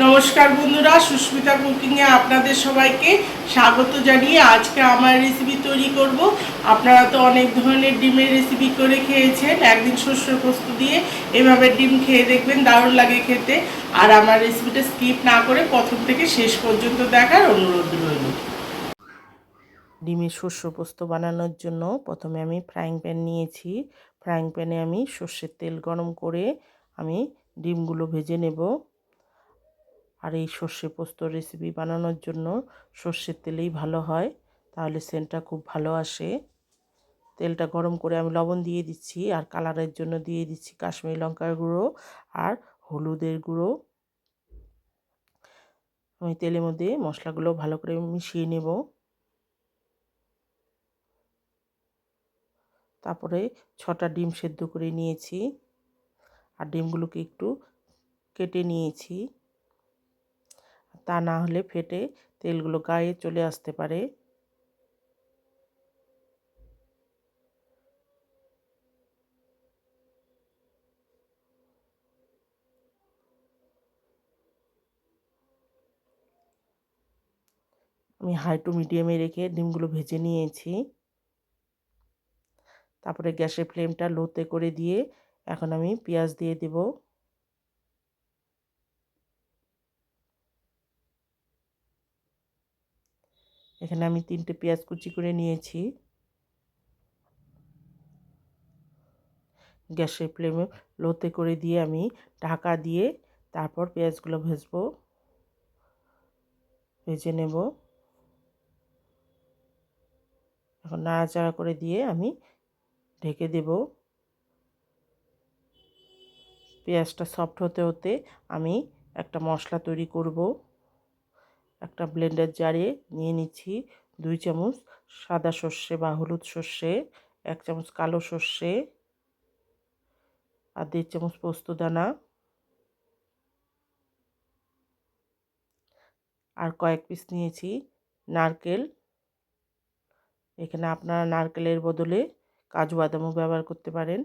নমস্কার বন্ধুরা, সুস্মিতা কুকিংয়ে আপনাদের সবাইকে স্বাগত জানিয়ে আজকে আমার রেসিপি তৈরি করব। আপনারা তো অনেক ধরনের ডিমের রেসিপি করে খেয়েছেন। একদিন শস্য পোস্ত দিয়ে এভাবে ডিম খেয়ে দেখবেন, দারুণ লাগে খেতে। আর আমার রেসিপিটা স্কিপ না করে প্রথম থেকে শেষ পর্যন্ত দেখার অনুরোধ রইল। ডিমের শস্য পোস্ত বানানোর জন্য প্রথমে আমি ফ্রাইং প্যান নিয়েছি। ফ্রাইং প্যানে আমি সর্ষের তেল গরম করে আমি ডিমগুলো ভেজে নেব। আর এই সর্ষে পোস্ত রেসিপি বানানোর জন্য সর্ষের তেলেই ভালো হয়, তাহলে সেন্টটা খুব ভালো আসে। তেলটা গরম করে আমি লবণ দিয়ে দিচ্ছি, আর কালারের জন্য দিয়ে দিচ্ছি কাশ্মীরি লঙ্কার গুঁড়ো আর হলুদের গুঁড়ো। আমি তেলের মধ্যে মশলাগুলো ভালো করে মিশিয়ে নেব। তারপরে 6টা ডিম সেদ্ধ করে নিয়েছি, আর ডিমগুলোকে একটু কেটে নিয়েছি, তা না হলে ফেটে তেলগুলো গায়ে চলে আসতে পারে। আমি হাই টু মিডিয়ামে রেখে ডিমগুলো ভেজে নিয়েছি। তারপরে গ্যাসের ফ্লেমটা লোতে করে দিয়ে এখন আমি পেঁয়াজ দিয়ে দেব। এখানে আমি 3টে পেঁয়াজ কুচি করে নিয়েছি। গ্যাসের ফ্লেমে লোতে করে দিয়ে আমি ঢাকা দিয়ে তারপর পেঁয়াজগুলো ভেজে নেব। এখন নাড়াচাড়া করে দিয়ে আমি ঢেকে দেব। পেঁয়াজটা সফট হতে হতে আমি একটা মশলা তৈরি করব। একটা ব্লেন্ডার জারে নিয়ে নিচ্ছি 2 চামচ সাদা সর্ষে বা হলুদ সর্ষে, 1 চামচ কালো সর্ষে, আর 1.5 চামচ পোস্ত দানা, আর কয়েক পিস নিয়েছি নারকেল। এখানে আপনারা নারকেলের বদলে কাজু বাদামও ব্যবহার করতে পারেন।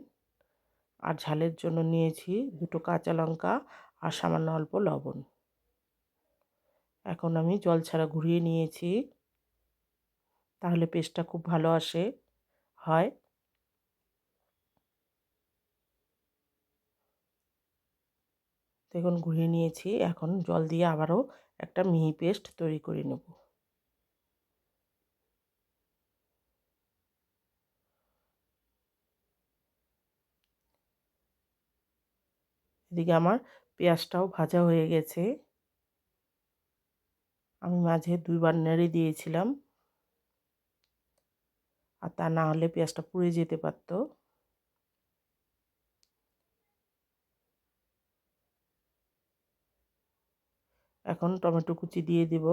আর ঝালের জন্য নিয়েছি 2টো কাঁচা লঙ্কা আর সামান্য অল্প লবণ। এখন আমি জল ছাড়া ঘুরিয়ে নিয়েছি, তাহলে পেস্টটা খুব ভালো হয়। দেখুন ঘুরিয়ে নিয়েছি, এখন জল দিয়ে আবারও একটা মিহি পেস্ট তৈরি করে নেব। এদিকে আমার পেঁয়াজটাও ভাজা হয়ে গেছে। আমি মাঝে 2বার নেড়ে দিয়েছিলাম, আর তা না হলে পেঁয়াজটা পুড়ে যেতে পারত। এখন টমেটো কুচি দিয়ে দেব।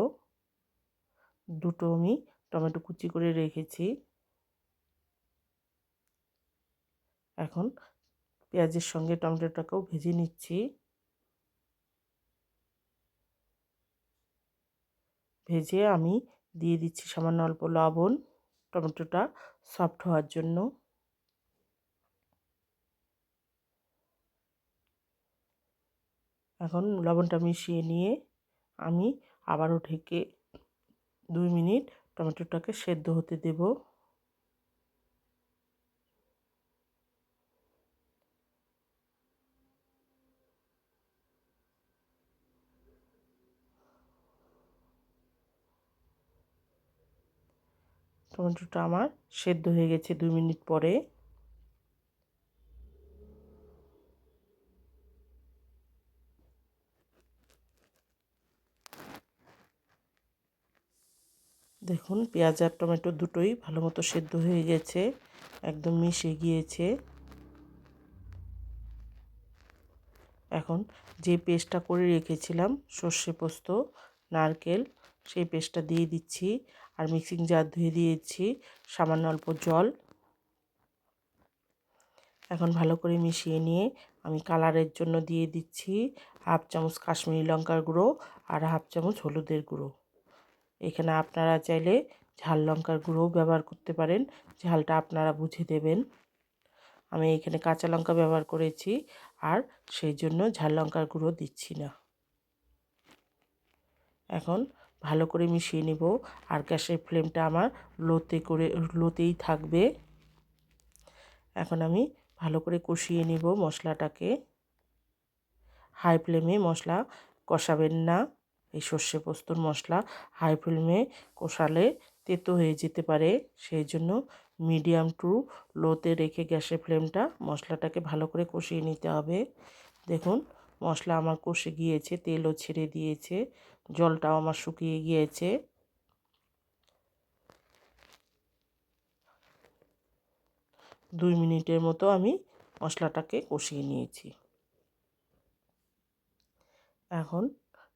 2টো আমি টমেটো কুচি করে রেখেছি। এখন পেঁয়াজের সঙ্গে টমেটোটাকেও ভেজে নিচ্ছি। ভেজে আমি দিয়ে দিচ্ছি সামান্য অল্প লবণ, টমেটোটা সফট হওয়ার জন্য। এখন লবণটা মিশিয়ে নিয়ে আমি আবারও ঢেকে 2 মিনিট টমেটোটাকে সেদ্ধ হতে দেব। টমেটোটা আমার সেদ্ধ হয়ে গেছে 2 মিনিট পরে। দেখুন পেঁয়াজ আর টমেটো দুটোই ভালো মতো সেদ্ধ হয়ে গেছে, একদম মিশে গিয়েছে। এখন যে পেস্টটা করে রেখেছিলাম সর্ষে পোস্ত নারকেল, সেই পেস্টটা দিয়ে দিচ্ছি। আর মিক্সিং জার ধুয়ে দিয়েছি সামান্য অল্প জল। এখন ভালো করে মিশিয়ে নিয়ে আমি কালারের জন্য দিয়ে দিচ্ছি 1/2 চামচ কাশ্মীরি লঙ্কার গুঁড়ো আর 1/2 চামচ হলুদের গুঁড়ো। এখানে আপনারা চাইলে ঝাল লঙ্কার গুঁড়োও ব্যবহার করতে পারেন, ঝালটা আপনারা বুঝে দেবেন। আমি এখানে কাঁচা লঙ্কা ব্যবহার করেছি, আর সেই জন্য ঝাল লঙ্কার গুঁড়ো দিচ্ছি না। এখন ভালো করে মিশিয়ে নেব, আর গ্যাসের ফ্লেমটা আমার লোতেই থাকবে। এখন আমি ভালো করে কষিয়ে নেব মশলাটাকে। হাই ফ্লেমে মশলা কষাবেন না। এই সর্ষে পোস্তর মশলা হাই ফ্লেমে কষালে তেতো হয়ে যেতে পারে, সেই জন্য মিডিয়াম টু লোতে রেখে গ্যাসের ফ্লেমটা মশলাটাকে ভালো করে কষিয়ে নিতে হবে। দেখুন মশলা আমার কষে গিয়েছে, তেলও ছেড়ে দিয়েছে, জলটাও আমার শুকিয়ে গিয়েছে। 2 মিনিটের মতো আমি মশলাটাকে কষিয়ে নিয়েছি। এখন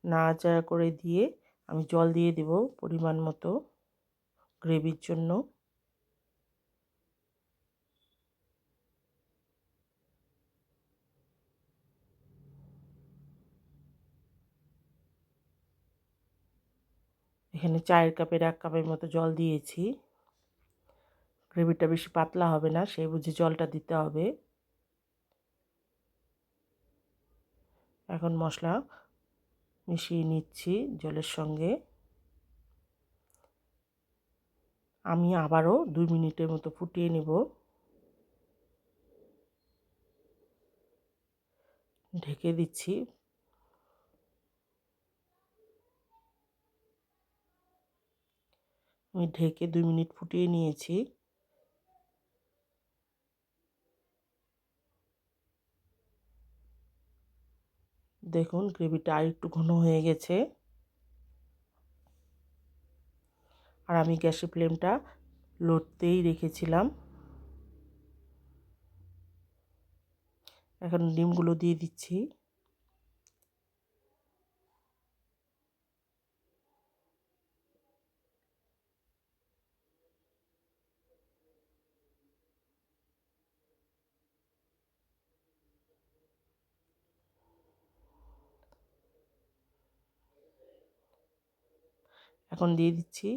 নাড়াচাড়া করে দিয়ে আমি জল দিয়ে দেব পরিমাণ মতো গ্রেভির জন্য। এখানে চায়ের কাপের 1 কাপের মতো জল দিয়েছি। গ্রেভিটা বেশি পাতলা হবে না, সেই বুঝে জলটা দিতে হবে। এখন মশলা মিশিয়ে নিচ্ছি জলের সঙ্গে। আমি আবারও 2 মিনিটের মতো ফুটিয়ে নেব। ঢেকে দিচ্ছি। আমি ঢেকে 2 মিনিট ফুটিয়ে নিয়েছি। দেখুন গ্রেভিটা আরেকটু ঘন হয়ে গেছে। আর আমি গ্যাসের ফ্লেমটা লোতেই রেখেছিলাম। এখন ডিমগুলো দিয়ে দিচ্ছি। এখন দিয়ে দিচ্ছি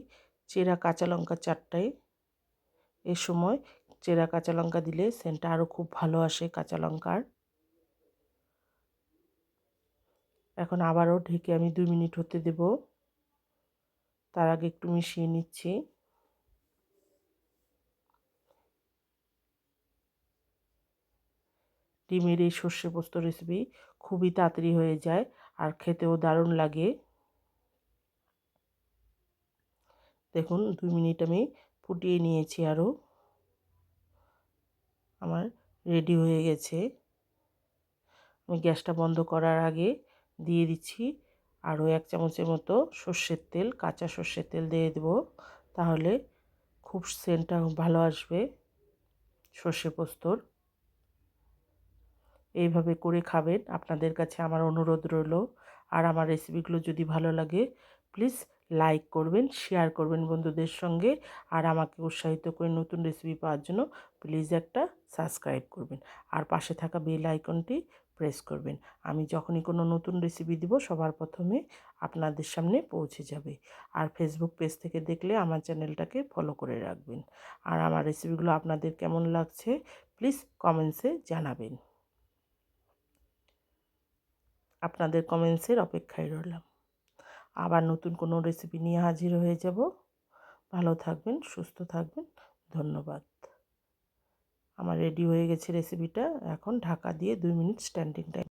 চেরা কাঁচা লঙ্কা 4টে। এর সময় চেরা কাঁচা লঙ্কা দিলে সেন্টটা আরও খুব ভালো আসে কাঁচা লঙ্কার। এখন আবারও ঢেকে আমি 2 মিনিট হতে দেব। তার আগে একটু মিশিয়ে নিচ্ছি। ডিমের এই সর্ষে পোস্ত রেসিপি খুবই তাড়াতাড়ি হয়ে যায় আর খেতেও দারুণ লাগে। দেখুন 2 মিনিট আমি ফুটিয়ে নিয়েছি, আরও আমার রেডি হয়ে গেছে। আমি গ্যাসটা বন্ধ করার আগে দিয়ে দিচ্ছি আরও 1 চামচের মতো সর্ষের তেল, কাঁচা সর্ষের তেল দিয়ে দেবো, তাহলে খুব সেন্টটা ভালো আসবে সর্ষে পোস্তর। এইভাবে করে খাবেন, আপনাদের কাছে আমার অনুরোধ রইল। আর আমার রেসিপিগুলো যদি ভালো লাগে প্লিজ লাইক করবেন, শেয়ার করবেন বন্ধুদের সঙ্গে, আর আমাকে উৎসাহিত করে নতুন রেসিপি পাওয়ার জন্য প্লিজ একটা সাবস্ক্রাইব করবেন, আর পাশে থাকা বেল আইকনটি প্রেস করবেন। আমি যখনই কোনো নতুন রেসিপি দিব সবার প্রথমে আপনাদের সামনে পৌঁছে যাবে। আর ফেসবুক পেজ থেকে দেখলে আমার চ্যানেলটাকে ফলো করে রাখবেন। আর আমার রেসিপিগুলো আপনাদের কেমন লাগছে প্লিজ কমেন্টসে জানাবেন। আপনাদের কমেন্টসের অপেক্ষায় রইলাম। আবার নতুন কোনো রেসিপি নিয়ে হাজির হয়ে যাব। ভালো থাকবেন, সুস্থ থাকবেন। ধন্যবাদ। আমার রেডি হয়ে গেছে রেসিপিটা। এখন ঢাকা দিয়ে 2 মিনিট স্ট্যান্ডিং টাইম